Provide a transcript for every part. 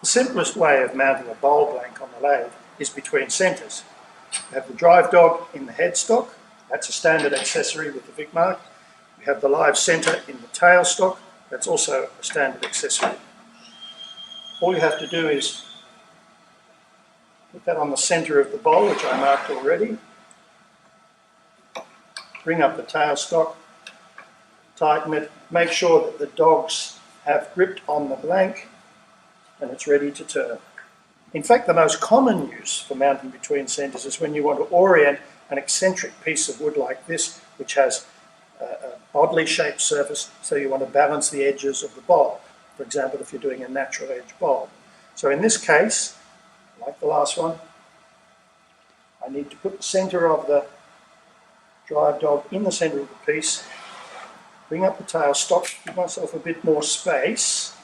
The simplest way of mounting a bowl blank on the lathe is between centres. We have the drive dog in the headstock, that's a standard accessory with the Vicmarc. We have the live centre in the tailstock, that's also a standard accessory. All you have to do is put that on the centre of the bowl, which I marked already. Bring up the tailstock, tighten it, make sure that the dogs have gripped on the blank and it's ready to turn. In fact, the most common use for mounting between centres is when you want to orient an eccentric piece of wood like this, which has a oddly shaped surface, so you want to balance the edges of the bowl. For example, if you're doing a natural edge bowl. So in this case, like the last one, I need to put the centre of the drive dog in the centre of the piece, bring up the tailstock, give myself a bit more space,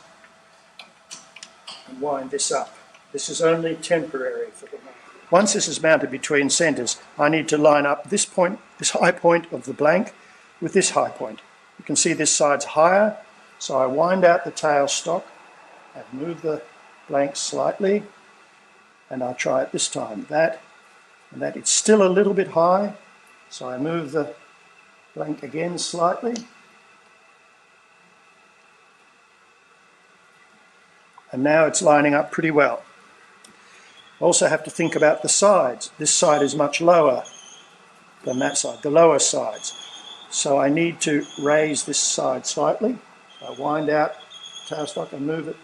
and wind this up. This is only temporary for the moment. Once this is mounted between centres, I need to line up this point, this high point of the blank, with this high point. You can see this side's higher, so I wind out the tailstock and move the blank slightly, and I'll try it this time. That, and that. It's still a little bit high, so I move the blank again slightly. And now it's lining up pretty well. I also have to think about the sides. This side is much lower than that side, the lower sides. So I need to raise this side slightly. I wind out the tailstock and move it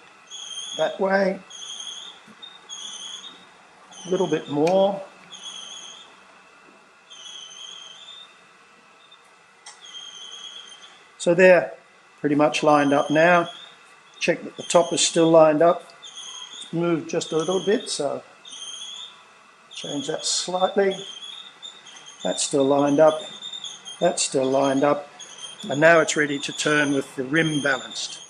that way. A little bit more. So they're pretty much lined up now. Check that the top is still lined up. It's moved just a little bit, so change that slightly. That's still lined up. That's still lined up. And now it's ready to turn with the rim balanced.